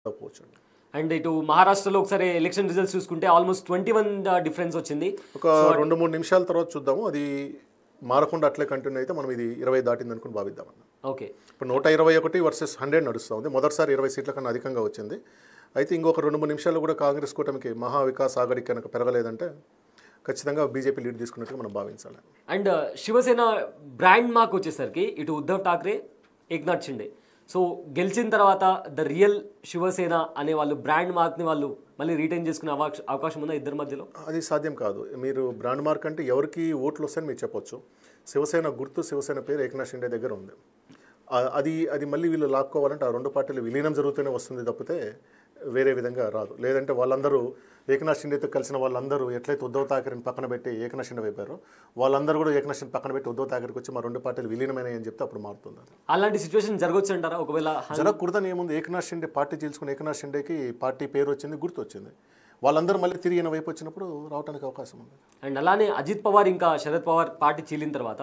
పోవచ్చండి. And ఇటు మహారాష్ట్రలో ఒకసారి ఎలక్షన్ రిజల్ట్స్ చూసుకుంటే ఆల్మోస్ట్ 21 డిఫరెన్స్ వచ్చింది. ఒక 2-3 నిమిషాల తర్వాత చూద్దాము. అది మారకుండా అట్లే కంటిన్యూ అయితే మనం ఇది 20 దాటింది అనుకుని భావిద్దామన్న. ఓకే, ఇప్పుడు 121 వర్సెస్ 100 నడుస్తూ ఉంది. మొదటిసారి 20 సీట్ల కన్నా అధికంగా వచ్చింది. అయితే ఇంకొక 2-3 నిమిషాల్లో కూడా కాంగ్రెస్ కూటమికి మహా వికాస్ ఆఘాడి కనుక పెరగలేదంటే ఖచ్చితంగా బీజేపీ లీడ్ తీసుకున్నట్టుగా మనం భావించాలి. అండ్ శివసేన బ్రాండ్ మార్క్ వచ్చేసరికి ఇటు ఉద్ధవ్ ఠాక్రే, ఏక్నాథ్ షిండే. సో గెలిచిన తర్వాత ద రియల్ శివసేన అనే వాళ్ళు బ్రాండ్ మార్క్ని వాళ్ళు మళ్ళీ రీటైన్ చేసుకునే అవకాశం ఉందా ఇద్దరి మధ్యలో? అది సాధ్యం కాదు. మీరు బ్రాండ్ మార్క్ అంటే ఎవరికి ఓట్లు వస్తాయని మీరు చెప్పొచ్చు. శివసేన గుర్తు, శివసేన పేరు ఏక్నాథ్ షిండే దగ్గర ఉంది. అది మళ్ళీ వీళ్ళు లాక్కోవాలంటే ఆ రెండు పార్టీలు విలీనం జరుగుతూనే వస్తుంది తప్పితే వేరే విధంగా రాదు. లేదంటే వాళ్ళందరూ ఏకనాథ్ షిండేతో కలిసిన వాళ్ళందరూ ఎట్లయితే ఉద్ధవ్ ఠాక్రేని పక్కన పెట్టి ఏకనాథ్ షిండే వైపారో వాళ్ళందరూ కూడా ఏకనాథ్ షిండే పక్కన పెట్టి ఉద్ధవ్ ఠాక్రేకి వచ్చి మా రెండు పార్టీలు విలీనమైనవి అని చెప్తే అప్పుడు మారుతుంది. అలాంటి సిచ్యువేషన్ జరగవచ్చు అంటారా? ఒకవేళ జరగకూడదని ఏముంది, ఏకనాథ్ షిండే పార్టీ చీల్చుకుని ఏకనాథ్ షిండేకి పార్టీ పేరు వచ్చింది, గుర్తు వచ్చింది. వాళ్ళందరూ మళ్ళీ తిరిగి వైపు వచ్చినప్పుడు రావడానికి అవకాశం ఉంది. అండ్ అలానే అజిత్ పవార్ ఇంకా శరద్ పవార్ పార్టీ చీలిన తర్వాత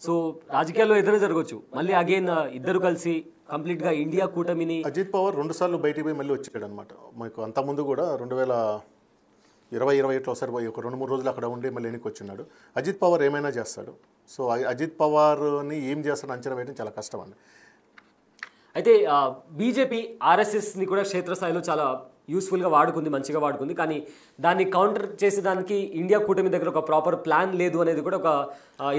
సో రాజకీయాల్లో ఏదైనా జరగవచ్చు. మళ్ళీ అగైన్ ఇద్దరు కలిసి కంప్లీట్గా ఇండియా కూటమిని. అజిత్ పవార్ 2 సార్లు బయటికి పోయి మళ్ళీ వచ్చాడు అనమాట. మీకు అంతకుముందు కూడా 2020-21 ఒకసారి పోయి ఒక 2-3 రోజులు అక్కడ ఉండి మళ్ళీ వెనక్కి వచ్చినాడు. అజిత్ పవార్ ఏమైనా చేస్తాడు. సో అజిత్ పవార్ని ఏం చేస్తాడు అంచనా వేయడం చాలా కష్టం అండి. అయితే బీజేపీ ఆర్ఎస్ఎస్ని కూడా క్షేత్రస్థాయిలో చాలా యూస్ఫుల్గా వాడుకుంది, మంచిగా వాడుకుంది. కానీ దాన్ని కౌంటర్ చేసేదానికి ఇండియా కూటమి దగ్గర ఒక ప్రాపర్ ప్లాన్ లేదు అనేది కూడా ఒక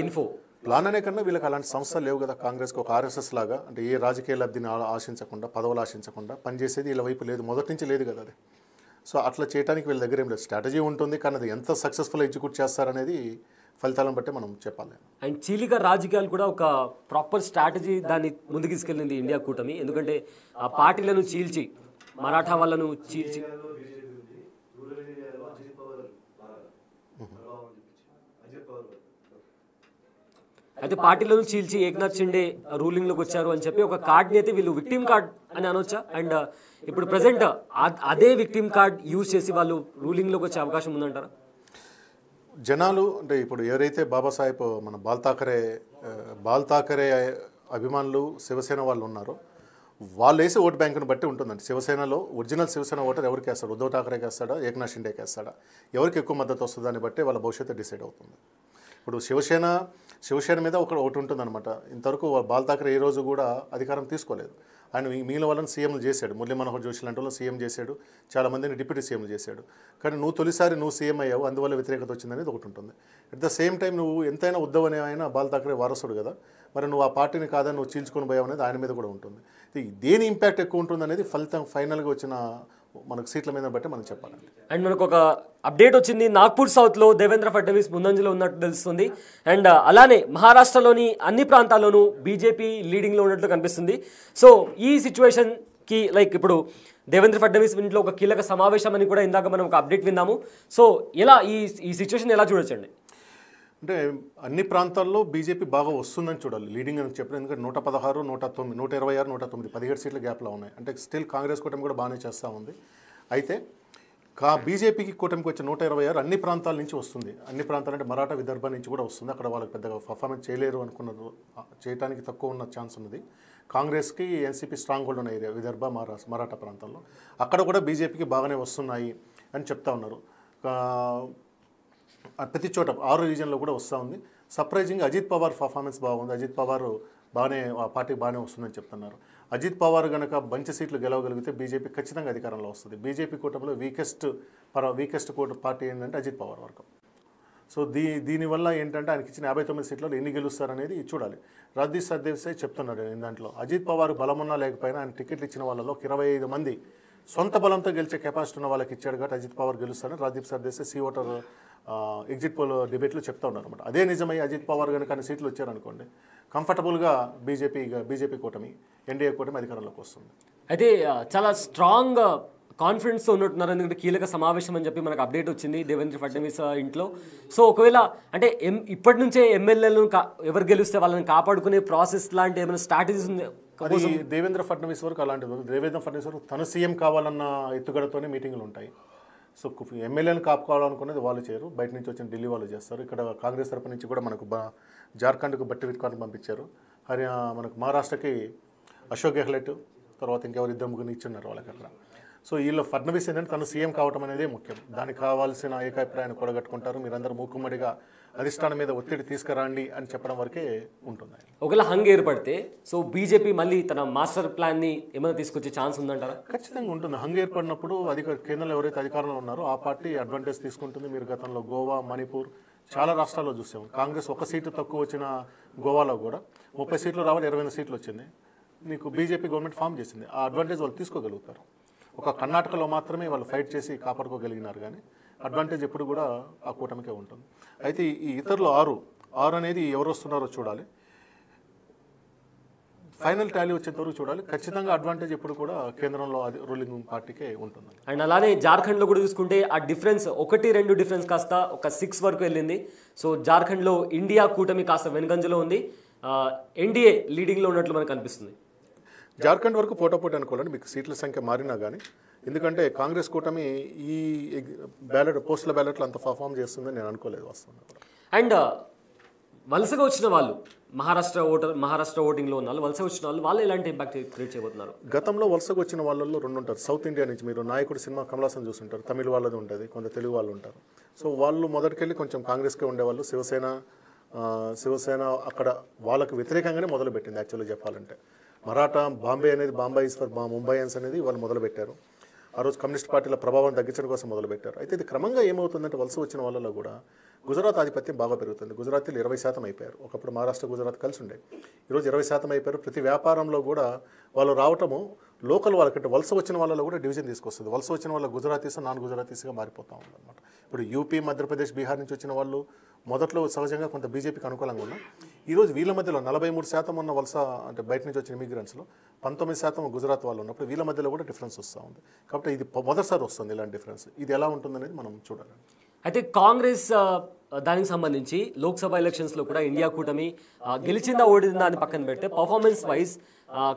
ఇన్ఫో. ప్లాన్ అనే కన్నా వీళ్ళకి అలాంటి సంస్థలు లేవు కదా. కాంగ్రెస్కి ఒక ఆర్ఎస్ఎస్ లాగా అంటే ఏ రాజకీయ లబ్ధిని ఆశించకుండా, పదవులు ఆశించకుండా పనిచేసేది వీళ్ళ వైపు లేదు, మొదటి నుంచి లేదు కదా అది. సో అట్లా చేయడానికి వీళ్ళ దగ్గర ఏం లేదు. స్ట్రాటజీ ఉంటుంది కానీ అది ఎంత సక్సెస్ఫుల్ ఎగ్జిక్యూట్ చేస్తారనేది ఫలితాలను బట్టి మనం చెప్పాలి. అండ్ చీలిక రాజకీయాలు కూడా ఒక ప్రాపర్ స్ట్రాటజీ దాన్ని ముందుకు తీసుకెళ్ళింది ఇండియా కూటమి. ఎందుకంటే ఆ పార్టీలను చీల్చి, మరాఠా వాళ్ళను చీల్చి, అయితే పార్టీలను చీల్చి ఏక్నాథ్ షిండే రూలింగ్లోకి వచ్చారు అని చెప్పి ఒక కార్డ్ని అయితే వీళ్ళు విక్టిమ్ కార్డ్ అని అనొచ్చా? అండ్ ఇప్పుడు ప్రజెంట్ అదే విక్టిమ్ కార్డ్ యూజ్ చేసి వాళ్ళు రూలింగ్లోకి వచ్చే అవకాశం ఉందంటారా? జనాలు అంటే ఇప్పుడు ఎవరైతే బాబాసాహెబ్ మన బాల్ ఠాకరే అభిమానులు శివసేన వాళ్ళు ఉన్నారో వాళ్ళు వేసే ఓటు బ్యాంకును బట్టి ఉంటుందండి. శివసేనలో ఒరిజినల్ శివసేన ఓటర్ ఎవరికి వేస్తాడు, ఉద్ధవ్ ఠాకరేకి వేస్తాడా, ఏకనాథ్ షిండేకి వేస్తాడా, ఎవరికి ఎక్కువ మద్దతు వస్తుందని బట్టి వాళ్ళ భవిష్యత్తు డిసైడ్ అవుతుంది. ఇప్పుడు శివసేన మీద ఒకటి ఉంటుందన్నమాట. ఇంతవరకు బాల్ ఠాకరే ఏ రోజు కూడా అధికారం తీసుకోలేదు. ఆయన మిగిలిన వాళ్ళని సీఎంలు చేశాడు. మురళీ మనోహర్ జోషి లాంటి వాళ్ళని సీఎం చేశాడు, చాలామందిని డిప్యూటీ సీఎంలు చేశాడు. కానీ తొలిసారి నువ్వు సీఎం అయ్యావు, అందువల్ల వ్యతిరేకత వచ్చిందనేది ఒకటి ఉంటుంది. అట్ ద సేమ్ టైం నువ్వు ఎంతైనా ఉద్ధవ్ అనే ఆయన బాల్ ఠాకరే వారసుడు కదా, మరి నువ్వు ఆ పార్టీని కాదని నువ్వు చీల్చుకొని పోయావు అనేది ఆయన మీద కూడా ఉంటుంది. దేని ఇంపాక్ట్ ఎక్కువ ఉంటుంది అనేది ఫలితం ఫైనల్గా వచ్చిన మనకు సీట్ల మీద బట్టి మనం చెప్పాలండి. అండ్ మనకు ఒక అప్డేట్ వచ్చింది, నాగ్పూర్ సౌత్లో దేవేంద్ర ఫడ్నవీస్ ముందంజలో ఉన్నట్టు తెలుస్తుంది. అండ్ అలానే మహారాష్ట్రలోని అన్ని ప్రాంతాల్లోనూ బీజేపీ లీడింగ్లో ఉన్నట్లు కనిపిస్తుంది. సో ఈ సిచ్యువేషన్కి ఇప్పుడు దేవేంద్ర ఫడ్నవీస్ ఇంట్లో ఒక కీలక సమావేశం అని కూడా ఇందాక మనం ఒక అప్డేట్ విన్నాము. సో ఎలా ఈ సిచ్యువేషన్ ఎలా చూడొచ్చండి? అంటే అన్ని ప్రాంతాల్లో బీజేపీ బాగా వస్తుందని చూడాలి, లీడింగ్ అని చెప్పడం. ఎందుకంటే 116, 109, 126, 109, 17 సీట్ల గ్యాప్లో ఉన్నాయి. అంటే స్టిల్ కాంగ్రెస్ కూటమి కూడా బాగానే చేస్తూ ఉంది. అయితే బీజేపీకి కూటమికి వచ్చే 126 అన్ని ప్రాంతాల నుంచి వస్తుంది. అన్ని ప్రాంతాలు అంటే మరాఠా, విదర్భ నుంచి కూడా వస్తుంది. అక్కడ వాళ్ళకి పెద్దగా పర్ఫార్మెన్స్ చేయలేరు అనుకున్నారు, చేయడానికి తక్కువ ఉన్న ఛాన్స్ ఉన్నది. కాంగ్రెస్కి ఎన్సీపీ స్ట్రాంగ్ హోల్డ్ ఉన్న ఏరియా విదర్భ, మరాఠా ప్రాంతాల్లో అక్కడ కూడా బీజేపీకి బాగానే వస్తున్నాయి అని చెప్తా ఉన్నారు. ప్రతి చోట 6 రీజన్లో కూడా వస్తూ ఉంది. సర్ప్రైజింగ్ అజిత్ పవార్ పర్ఫార్మెన్స్ బాగుంది. అజిత్ పవార్ ఆ పార్టీకి బాగానే వస్తుందని చెప్తున్నారు. అజిత్ పవార్ కనుక మంచి సీట్లు గెలవగలిగితే బీజేపీ ఖచ్చితంగా అధికారంలో వస్తుంది. బీజేపీ కూటమిలో వీకెస్ట్ పార్టీ ఏంటంటే అజిత్ పవార్ వర్గం. సో దీనివల్ల ఏంటంటే ఆయనకి ఇచ్చిన 59 సీట్లలో ఎన్ని గెలుస్తారనేది చూడాలి. రాజ్దీప్ సర్దేశాయ్ చెప్తున్నాడు దాంట్లో అజిత్ పవార్ బలమున్నా లేకపోయినా ఆయన టికెట్లు ఇచ్చిన వాళ్ళలో 25 మంది సొంత బలంతో గెలిచే కెపాసిటీ ఉన్న వాళ్ళకి ఇచ్చాడు కాబట్టి అజిత్ పవార్ గెలుస్తారని Rajdeep Sardesai C voter exit poll డిబేట్లో చెప్తా ఉన్నారు అనమాట. అదే నిజమై అజిత్ పవార్ కనుక అన్ని సీట్లు వచ్చారనుకోండి, కంఫర్టబుల్గా బీజేపీ కూటమి, ఎన్డీఏ కూటమి అధికారంలోకి వస్తుంది. అయితే చాలా స్ట్రాంగ్ కాన్ఫిడెన్స్తో ఉన్నట్టున్నారు. ఎందుకంటే కీలక సమావేశం అని చెప్పి మనకు అప్డేట్ వచ్చింది దేవేంద్ర ఫడ్నవీస్ ఇంట్లో. సో ఒకవేళ అంటే ఇప్పటి నుంచే ఎమ్మెల్యేలను ఎవరు గెలిస్తే వాళ్ళని కాపాడుకునే ప్రాసెస్ లాంటి ఏమైనా స్ట్రాటజీస్ ఉంది? అది దేవేంద్ర ఫడ్నవీస్ వరకు అలాంటిది. దేవేంద్ర ఫడ్నవీస్ వరకు తను సీఎం కావాలన్న ఎత్తుగడతోనే మీటింగ్లు ఉంటాయి. సో ఎమ్మెల్యేలను కాపాడాలనుకునేది వాళ్ళు చేయరు, బయట నుంచి వచ్చిన ఢిల్లీ వాళ్ళు చేస్తారు. ఇక్కడ కాంగ్రెస్ తరపు నుంచి కూడా మనకు జార్ఖండ్కు బట్టి విక్రమార్కని పంపించారు. మనకు మహారాష్ట్రకి అశోక్ గెహ్లట్, తర్వాత ఇంకెవరు 2-3 ఇచ్చున్నారు వాళ్ళకి అక్కడ. సో వీళ్ళ ఫడ్నవీస్ ఏంటంటే తను సీఎం కావటం అనేది ముఖ్యం. దానికి కావాల్సిన ఏకాభిప్రాయాన్ని కూడగట్టుకుంటారు. మీరందరూ మూకుమ్మడిగా అధిష్టానం మీద ఒత్తిడి తీసుకురండి అని చెప్పడం వరకే ఉంటుంది. ఒకవేళ హంగ్ ఏర్పడితే సో బీజేపీ మళ్ళీ తన మాస్టర్ ప్లాన్ని ఏమైనా తీసుకొచ్చే ఛాన్స్ ఉందంటారా? ఖచ్చితంగా ఉంటుంది. హంగ్ ఏర్పడినప్పుడు కేంద్రంలో ఎవరైతే అధికారంలో ఉన్నారో ఆ పార్టీ అడ్వాంటేజ్ తీసుకుంటుంది. మీరు గతంలో గోవా, మణిపూర్ చాలా రాష్ట్రాల్లో చూసాము. కాంగ్రెస్ ఒక సీటు తక్కువ వచ్చిన గోవాలో కూడా 30 సీట్లు రావాలి, 28 సీట్లు వచ్చింది. మీకు బీజేపీ గవర్నమెంట్ ఫామ్ చేసింది. ఆ అడ్వాంటేజ్ వాళ్ళు తీసుకోగలుగుతారు. ఒక కర్ణాటకలో మాత్రమే వాళ్ళు ఫైట్ చేసి కాపాడుకోగలిగినారు. కానీ అడ్వాంటేజ్ ఎప్పుడు కూడా ఆ కూటమికే ఉంటుంది. అయితే ఈ ఇతరులు ఆరు అనేది ఎవరు వస్తున్నారో చూడాలి. ఫైనల్ టాలీ వచ్చేంత వరకు చూడాలి. ఖచ్చితంగా అడ్వాంటేజ్ ఎప్పుడు కూడా కేంద్రంలో రూలింగ్ పార్టీకే ఉంటుంది. అండ్ అలానే జార్ఖండ్లో కూడా చూసుకుంటే ఆ డిఫరెన్స్ 1-2 డిఫరెన్స్ కాస్త ఒక 6 వరకు వెళ్ళింది. సో జార్ఖండ్లో ఇండియా కూటమి కాస్త వెనుకంజలో ఉంది, ఎన్డీఏ లీడింగ్లో ఉన్నట్లు మనకు అనిపిస్తుంది. జార్ఖండ్ వరకు పోటాపోటీ అనుకోవాలండి. మీకు సీట్ల సంఖ్య మారినా కానీ, ఎందుకంటే కాంగ్రెస్ కూటమి ఈ పోస్టుల బ్యాలెట్లు అంత పర్ఫామ్ చేస్తుందని నేను అనుకోలేదు వాస్తవంగా. అండ్ వలసగా వచ్చిన వాళ్ళు మహారాష్ట్ర ఓటింగ్లో ఉన్న వలస వచ్చిన వాళ్ళు ఎలాంటి ఇంపాక్ట్ క్రియేట్ చేయబోతున్నారు? గతంలో వలసగా వచ్చిన వాళ్ళల్లో 2 ఉంటారు. సౌత్ ఇండియా నుంచి మీరు నాయకుడు సినిమా కమల్ హాసన్ చూస్తుంటారు, తమిళ వాళ్ళది ఉంటుంది, కొంత తెలుగు వాళ్ళు ఉంటారు. సో వాళ్ళు మొదటికెళ్ళి కొంచెం కాంగ్రెస్కే ఉండేవాళ్ళు. శివసేన అక్కడ వాళ్ళకు వ్యతిరేకంగానే మొదలుపెట్టింది యాక్చువల్గా చెప్పాలంటే. మరాఠా బాంబే అనేది బాంబాయి ఫర్ ముంబైయన్స్ అనేది వాళ్ళు మొదలుపెట్టారు. ఆ రోజు కమ్యూనిస్ట్ పార్టీల ప్రభావం తగ్గించడం కోసం మొదలుపెట్టారు. అయితే ఇది క్రమంగా ఏమవుతుందంటే వలస వచ్చిన వాళ్ళలో కూడా గుజరాత్ ఆధిపత్యం బాగా పెరుగుతుంది. గుజరాతీలు 20% అయిపోయారు. ఒకప్పుడు మహారాష్ట్ర, గుజరాత్ కలిసి ఉండే, ఈరోజు 20% అయిపోయారు. ప్రతి వ్యాపారంలో కూడా వాళ్ళు రావటము లోకల్ వాళ్ళకంటే వలస వచ్చిన వాళ్ళలో కూడా డివిజన్ తీసుకొస్తుంది. వలస వచ్చిన వాళ్ళ గుజరాతీస్, నాన్ గుజరాతీస్గా మారిపోతూ ఉందన్నమాట. ఇప్పుడు యూపీ, మధ్యప్రదేశ్, బీహార్ నుంచి వచ్చిన వాళ్ళు మొదట్లో సహజంగా కొంత బీజేపీకి అనుకూలంగా ఉన్నా, ఈరోజు వీళ్ళ మధ్యలో 43% ఉన్న వలస అంటే బయట నుంచి వచ్చిన ఇమిగ్రెంట్స్లో 19% గుజరాత్ వాళ్ళు ఉన్నప్పుడు వీళ్ళ మధ్యలో కూడా డిఫరెన్స్ వస్తూ ఉంది. కాబట్టి ఇది మొదటిసారి వస్తుంది ఇలాంటి డిఫరెన్స్. ఇది ఎలా ఉంటుందనేది మనం చూడాలి. అయితే కాంగ్రెస్ దానికి సంబంధించి లోక్సభ ఎలక్షన్స్లో కూడా ఇండియా కూటమి గెలిచిందా ఓడిందా అని పక్కన పెడితే పర్ఫార్మెన్స్ వైజ్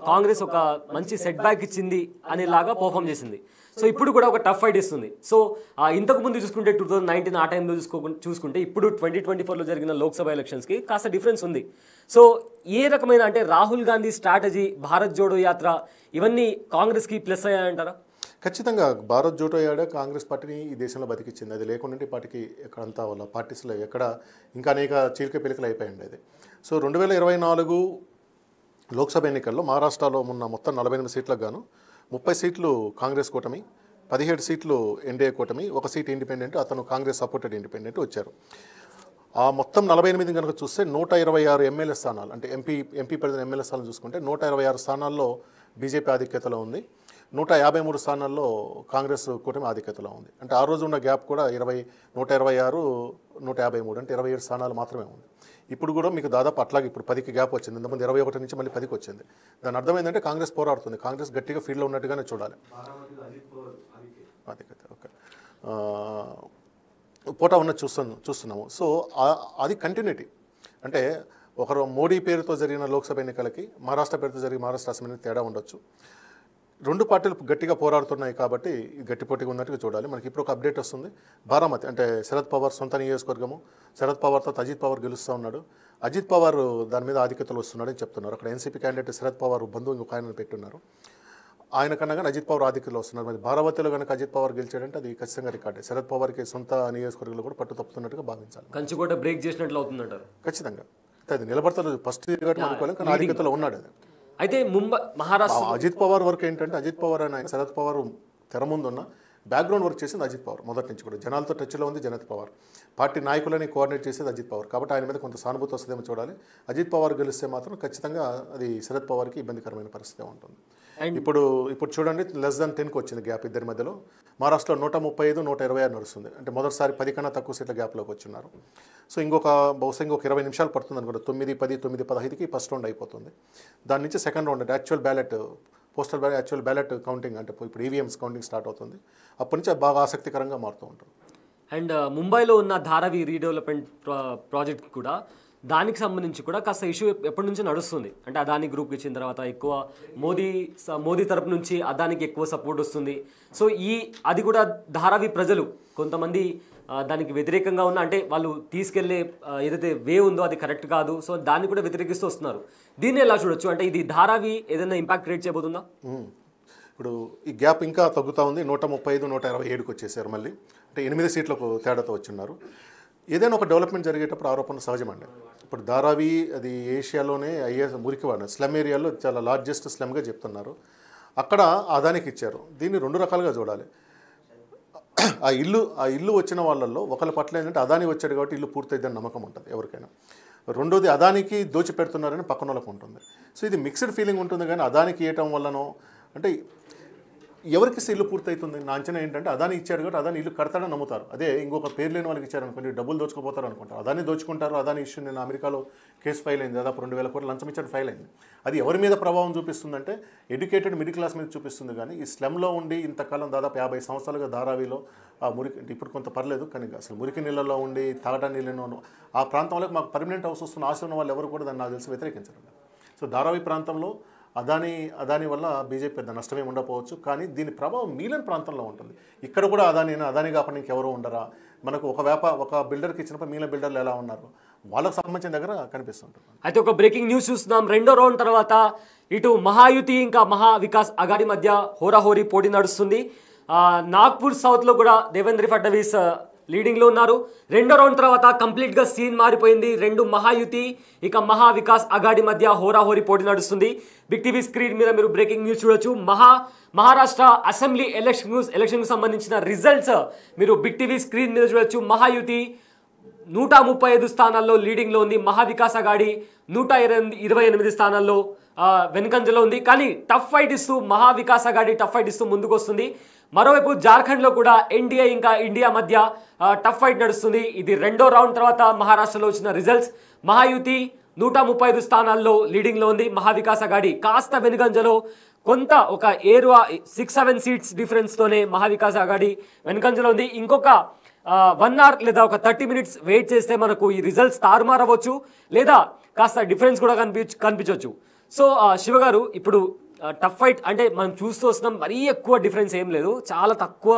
కాంగ్రెస్ ఒక మంచి సెట్ బ్యాక్ ఇచ్చింది అనేలాగా పర్ఫామ్ చేసింది. సో ఇప్పుడు కూడా ఒక టఫ్ ఫైట్ ఇస్తుంది. సో ఇంతకు ముందు చూసుకుంటే 2019 ఆ టైంలో చూసుకుంటే ఇప్పుడు 2024లో జరిగిన లోక్సభ ఎలక్షన్స్కి కాస్త డిఫరెన్స్ ఉంది. సో ఏ రకమైన అంటే రాహుల్ గాంధీ స్ట్రాటజీ, భారత్ జోడో యాత్ర ఇవన్నీ కాంగ్రెస్కి ప్లస్ అయ్యాయంటారా? ఖచ్చితంగా భారత్ జోడో యాత్ర కాంగ్రెస్ పార్టీని ఈ దేశంలో బతికిచ్చింది. అది లేకుండా ఈ పార్టీకి ఎక్కడంతా వాళ్ళ పార్టీస్లో ఎక్కడ ఇంకా అనేక చీలిక పిలికలు అయిపోయింది అది. సో 2024 లోక్సభ ఎన్నికల్లో మహారాష్ట్రలో ఉన్న మొత్తం 48 సీట్లకు గాను 30 సీట్లు కాంగ్రెస్ కూటమి, 17 సీట్లు ఎన్డీఏ కూటమి, 1 సీట్ ఇండిపెండెంట్, అతను కాంగ్రెస్ సపోర్టెడ్ ఇండిపెండెంట్ వచ్చారు. ఆ మొత్తం 48 కనుక చూస్తే 126 ఎమ్మెల్యే స్థానాలు అంటే ఎంపీ పరిధిన ఎమ్మెల్యే స్థానాలు చూసుకుంటే 126 స్థానాల్లో బీజేపీ ఆధిక్యతలో ఉంది, 153 స్థానాల్లో కాంగ్రెస్ కూటమి ఆధిక్యతలో ఉంది. అంటే ఆ రోజు ఉన్న గ్యాప్ కూడా 126, 153 అంటే 27 స్థానాలు మాత్రమే ఉంది. ఇప్పుడు కూడా మీకు దాదాపు అట్లాగే ఇప్పుడు 10కి గ్యాప్ వచ్చింది. ఇంతకుముందు 21 నుంచి మళ్ళీ 10కి వచ్చింది. దాని అర్థం ఏంటంటే కాంగ్రెస్ పోరాడుతుంది. కాంగ్రెస్ గట్టిగా ఫీల్డ్లో ఉన్నట్టుగానే చూడాలి. ఆధిక్యత ఓకే పోటా ఉన్నది చూస్తున్నాము. సో అది కంటిన్యూటీ. అంటే ఒకరు మోడీ పేరుతో జరిగిన లోక్సభ ఎన్నికలకి మహారాష్ట్ర పేరుతో జరిగిన మహారాష్ట్ర అసెంబ్లీ తేడా ఉండొచ్చు. 2 పార్టీలు గట్టిగా పోరాడుతున్నాయి కాబట్టి గట్టి పోటీగా ఉన్నట్టుగా చూడాలి. మనకి ఇప్పుడు ఒక అప్డేట్ వస్తుంది. బారామతి అంటే శరద్ పవార్ సొంత నియోజకవర్గము. శరద్ పవార్తో అజిత్ పవార్ గెలుస్తూ ఉన్నాడు. అజిత్ పవార్ దాని మీద ఆధిక్యతలు వస్తున్నాడని చెప్తున్నారు. అక్కడ ఎన్సీపీ క్యాండిడేట్ శరద్ పవార్ బంధువు ఇంకొక ఆయన పెట్టున్నారు. ఆయన కన్నా కానీ అజిత్ పవార్ ఆధిక్యతలు వస్తున్నారు. మరి బారామతిలో కనుక అజిత్ పవార్ గెలిచాడంటే అది ఖచ్చితంగా రికార్డే. శరద్ పవార్కి సొంత నియోజకవర్గంలో కూడా పట్టు తప్పుతున్నట్టుగా భావించాలి. కంచుకోట బ్రేక్ చేసినట్లు అవుతుందంటారు. ఖచ్చితంగా అది నిలబడతారు. ఫస్ట్ అనుకోవాలి కానీ ఆధిక్యతలో ఉన్నాడు. అది అయితే మహారాష్ట్ర అజిత్ పవార్ వర్క్ ఏంటంటే అజిత్ పవార్ అని ఆయన శరద్ పవార్ తెర ముందు ఉన్న బ్యాక్గ్రౌండ్ వర్క్ చేసింది అజిత్ పవార్. మొదటి నుంచి కూడా జనాలతో టచ్లో ఉంది జనత్ పవార్. పార్టీ నాయకులని కోఆర్డినేట్ చేసేది అజిత్ పవార్. కాబట్టి ఆయన మీద కొంత సానుభూతి వస్తుందేమో చూడాలి. అజిత్ పవార్ గెలిస్తే మాత్రం ఖచ్చితంగా అది శరద్ పవార్కి ఇబ్బందికరమైన పరిస్థితి ఉంటుంది. ఇప్పుడు చూడండి less-10కి వచ్చింది గ్యాప్ ఇద్దరి మధ్యలో. మహారాష్ట్రలో 135, 126 నడుస్తుంది. అంటే మొదటిసారి 10 కన్నా తక్కువ సీట్ల గ్యాప్లోకి వచ్చిన్నారు. సో బహుశా ఇంకొక 20 నిమిషాలు పడుతుంది అనుకుంటా. 9-10, 9-15కి ఫస్ట్ రౌండ్ అయిపోతుంది. దాని నుంచి సెకండ్ రౌండ్ అంటే postal ballot actual ballot counting అంటే ఇప్పుడు ఈవీఎంస్ కౌంటింగ్ స్టార్ట్ అవుతుంది. అప్పటి నుంచి బాగా ఆసక్తికరంగా మారుతూ ఉంటుంది. అండ్ ముంబైలో ఉన్న ధారావి రీడెవలప్మెంట్ ప్రాజెక్ట్ కూడా దానికి సంబంధించి కూడా కాస్త ఇష్యూ ఎప్పటి నుంచి నడుస్తుంది. అంటే అదాని గ్రూప్కి ఇచ్చిన తర్వాత ఎక్కువ మోదీ తరపు నుంచి అదానికి ఎక్కువ సపోర్ట్ వస్తుంది. సో అది కూడా ధారావి ప్రజలు కొంతమంది దానికి వ్యతిరేకంగా ఉన్న అంటే వాళ్ళు తీసుకెళ్లే ఏదైతే వే ఉందో అది కరెక్ట్ కాదు. సో దాన్ని కూడా వ్యతిరేకిస్తూ వస్తున్నారు. దీన్ని ఎలా చూడొచ్చు? అంటే ఇది ధారావి ఏదైనా ఇంపాక్ట్ క్రియేట్ చేయబోతుందా? ఇప్పుడు ఈ గ్యాప్ ఇంకా తగ్గుతూ ఉంది. 135, 127కి వచ్చేసారు మళ్ళీ. అంటే 8 సీట్లకు తేడాతో వచ్చిన్నారు. ఏదైనా ఒక డెవలప్మెంట్ జరిగేటప్పుడు ఆరోపణ సహజమండి. ఇప్పుడు ధారావి అది ఏషియాలోనే మురికివాడ స్లమ్ ఏరియాలో చాలా లార్జెస్ట్ స్లమ్గా చెప్తున్నారు. అక్కడ అదానికి ఇచ్చారు. దీన్ని 2 రకాలుగా చూడాలి. ఆ ఇల్లు వచ్చిన వాళ్ళల్లో ఒకరి పట్ల ఏంటంటే అదాని వచ్చాడు కాబట్టి ఇల్లు పూర్తయిద్దని నమ్మకం ఉంటుంది ఎవరికైనా. రెండోది అదానికి దోచిపెడుతున్నారని పక్కన వాళ్ళకు ఉంటుంది. సో ఇది మిక్స్డ్ ఫీలింగ్ ఉంటుంది. కానీ అదానికి ఇవ్వటం వల్లనో అంటే ఎవరికి ఇల్లు పూర్తవుతుంది నా అంచనా ఏంటంటే అదాని ఇచ్చాడు కాబట్టి అదాని ఇల్లు కడతాడని నమ్ముతారు. అదే ఇంకొక పేరు లేని వాళ్ళకి ఇచ్చారనుకోండి డబ్బులు దోచుకుపోతారు అనుకుంటారు. అదాని దోచుకుంటారు. అదాని ఇష్యూ నేను అమెరికాలో కేసు ఫైల్ అయింది. దాదాపు 2000 కోట్ల లంచం ఇచ్చాడు ఫైల్ అయింది. అది ఎవరి మీద ప్రభావం చూపిస్తుందంటే ఎడ్యుకేటెడ్ మిడిల్ క్లాస్ మీద చూపిస్తుంది. కానీ ఈ స్లమ్లో ఉండి ఇంతకాలం దాదాపు 50 సంవత్సరాలుగా ధారావిలో ఆ మురికి ఇప్పుడు కొంత పర్లేదు కానీ అసలు మురికి నీళ్ళలో ఉండి తాగటా నీళ్ళను ఆ ప్రాంతంలో మాకు పర్మనెంట్ హౌస్ వస్తున్న ఆశ ఉన్న వాళ్ళు ఎవరు కూడా దాన్ని నాకు తెలిసి వ్యతిరేకించడం. సో ధారావి ప్రాంతంలో అదాని వల్ల బీజేపీ పెద్ద నష్టమే ఉండకపోవచ్చు. కానీ దీని ప్రభావం మిగిలిన ప్రాంతంలో ఉంటుంది. ఇక్కడ కూడా అదాని కాకుండా ఇంకెవరో ఉండరా? మనకు ఒక బిల్డర్కి ఇచ్చినప్పుడు మిగిలిన బిల్డర్లు ఎలా ఉన్నారు వాళ్ళకు సంబంధించిన దగ్గర కనిపిస్తుంటుంది. అయితే ఒక బ్రేకింగ్ న్యూస్ చూస్తున్నాం. 2వ రౌండ్ తర్వాత ఇటు మహాయుతి ఇంకా మహా వికాస్ అఘాడీ మధ్య హోరాహోరీ పోటీ నడుస్తుంది. నాగ్పూర్ సౌత్లో కూడా దేవేంద్ర ఫడ్నవీస్ లీడింగ్లో ఉన్నారు. 2వ రౌండ్ తర్వాత కంప్లీట్గా సీన్ మారిపోయింది. 2 మహాయుతి ఇక మహా వికాస్ అఘాడీ మధ్య హోరాహోరీ పోటీ నడుస్తుంది. బిగ్ టీవీ స్క్రీన్ మీద మీరు బ్రేకింగ్ న్యూస్ చూడొచ్చు. మహారాష్ట్ర అసెంబ్లీ ఎలక్షన్కు సంబంధించిన రిజల్ట్స్ మీరు బిగ్ టీవీ స్క్రీన్ మీద చూడొచ్చు. మహాయుతి 135 స్థానాల్లో లీడింగ్లో ఉంది. మహా వికాస్ అఘాడీ 128 స్థానాల్లో వెనుకంజలో ఉంది. కానీ టఫ్ ఫైట్ ఇస్తూ మహా వికాస్ అఘాడీ టఫ్ ఫైట్ ఇస్తూ ముందుకు వస్తుంది. మరోవైపు జార్ఖండ్లో కూడా ఎన్డీఏ ఇంకా ఇండియా మధ్య టఫ్ ఫైట్ నడుస్తుంది. ఇది 2వ రౌండ్ తర్వాత మహారాష్ట్రలో వచ్చిన రిజల్ట్స్. మహాయుతి 135 స్థానాల్లో లీడింగ్లో ఉంది. మహా వికాస్ అఘాడీ కాస్త వెనుకంజలో కొంత ఒక 6-7 సీట్స్ డిఫరెన్స్తోనే మహా వికాస్ అఘాడీ వెనుకంజలో ఉంది. ఇంకొక 1 అవర్ లేదా ఒక 30 మినిట్స్ వెయిట్ చేస్తే మనకు ఈ రిజల్ట్స్ తారుమారవచ్చు లేదా కాస్త డిఫరెన్స్ కూడా కనిపించవచ్చు. సో శివ గారు ఇప్పుడు టఫ్ ఫైట్ అంటే మనం చూస్తూ వస్తున్నాం. మరీ ఎక్కువ డిఫరెన్స్ ఏం లేదు. చాలా తక్కువ